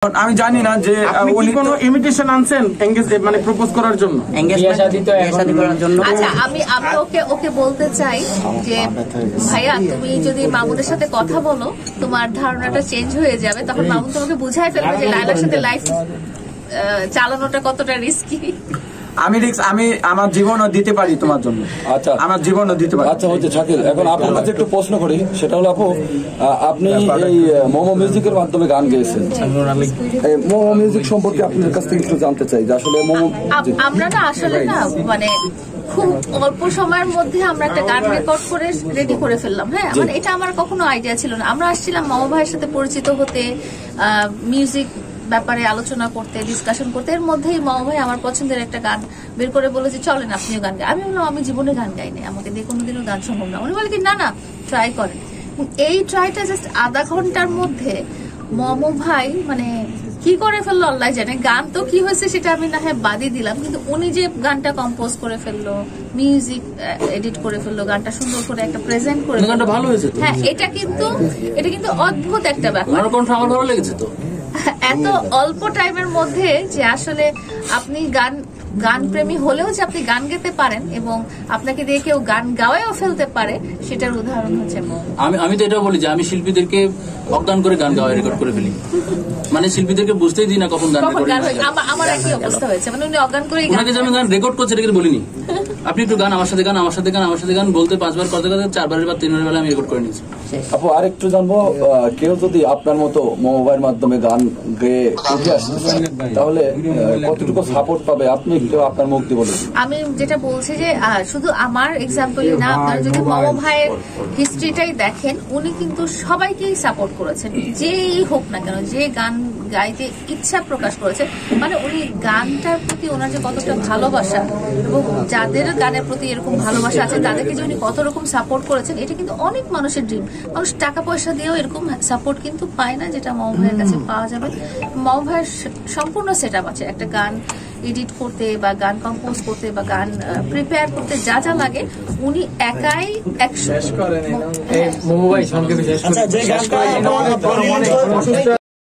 আমি জানি না যে উনি কোনো ইমিটেশন আনছেন মানে প্রপোজ করার জন্য, আচ্ছা আমি ওকে বলতে চাই যে ভাইয়া তুমি যদি মামুনের সাথে কথা বলো তোমার ধারণাটা চেঞ্জ হয়ে যাবে, তখন মামুন তোমাকে বুঝাই ফেলবে যে লায়লার সাথে লাইফ চালানোটা কতটা রিস্কি। আমি আমার জীবনও দিতে পারি তোমার জন্য। আচ্ছা, আমার জীবনও দিতে পারি। আচ্ছা হচ্ছে শাকিল, এখন আপনার কাছে একটু প্রশ্ন করি, সেটা হলো আপু আপনি এই মোমো মিউজিকের মাধ্যমে গান গেয়েছেন, মোমো মিউজিক সম্পর্কে আপনার কাছ থেকে একটু জানতে চাই যে আসলে মোমো আমরা না আসলে না মানে খুব অল্প সময়ের মধ্যে আমরা একটা গান রেকর্ড করে রেডি করে ফেললাম। হ্যাঁ, মানে এটা আমার কখনো আইডিয়া ছিল না। আমরা আসছিলাম মামা ভাইয়ের সাথে পরিচিত হতে, মিউজিক ব্যাপারে আলোচনা করতে, ডিসকাশন করতে। এর মধ্যেই মামা ভাই আমার পছন্দের একটা গান বের করে বলে যে চলেন আপনিও গান গাই। আমি বললাম আমি জীবনে গান গাই না, আমাকে দিয়ে কোনোদিনও গান সম্ভব না। উনি বলে কি না ট্রাই করেন। এই ট্রাইটা জাস্ট আধা ঘন্টার মধ্যে মামা ভাই মানে কি করে ফেললো আল্লাহ জানে। গান তো কি হয়েছে সেটা আমি না হয় বাদই দিলাম, কিন্তু উনি যে গানটা কম্পোজ করে ফেললো, মিউজিক এডিট করে ফেললো, গানটা সুন্দর করে একটা প্রেজেন্ট করে গানটা ভালো হয়েছে। হ্যাঁ, এটা কিন্তু অদ্ভুত একটা ব্যাপার। আমার কণ্ঠ আমার ভালো লেগেছে তো এত অল্প টাইমের মধ্যে যে আসলে আপনি গান প্রেমী হলেও যে আপনি গান গেতে পারেন এবং আপনাকে দিয়ে কেউ গান গাওয়াও ফেলতে পারে, সেটার উদাহরণ হচ্ছে আমি তো এটা বলি যে আমি শিল্পীদেরকে অজ্ঞান করে গান গাওয়া রেকর্ড করে ফেলি, মানে শিল্পীদেরকে বুঝতেই দিই না কখন গান আমার একই অবস্থা হয়েছে। মানে উনি অজ্ঞান করে আমি গান রেকর্ড করছি এটা বলিনি, আপনি একটু গান আমার সাথে গান বলতে 5 বার কথা 4 বারের বা 3 বারের বেলা আমি রেকর্ড করে নিয়েছি। আপু আরেকটু জানবো, কেউ যদি আপনার মতো মোবাইল মাধ্যমে গান গেয়ে উঠে আসতে তাহলে কতটুকু সাপোর্ট পাবে আপনি একটু আপনার মুখ দিয়ে বলুন। আমি যেটা বলছি যে শুধু আমার এক্সাম্পলই না, আপনারা যদি মামা ভাইয়ের হিস্ট্রিটাই দেখেন, উনি কিন্তু সবাইকেই সাপোর্ট করেছেন, যেই হোক না কেন, যে গান গাইতে ইচ্ছা প্রকাশ করেছে। মানে উনি গানটার প্রতি ওনার যে কতটা ভালোবাসা এবং যাদের গানের প্রতি এরকম ভালোবাসা আছে তাদেরকে যে উনি কত রকম সাপোর্ট করেছেন, এটা কিন্তু অনেক মানুষের ড্রিম। মানুষ টাকা পয়সা দিয়েও এরকম সাপোর্ট কিন্তু পায় না, যেটা মামা ভাইয়ের কাছে পাওয়া যাবে। মামা ভাইয়ের সম্পূর্ণ সেট আপ আছে, একটা গান এডিট করতে বা গান কম্পোজ করতে বা গান প্রিপেয়ার করতে যা যা লাগে উনি একাই 100।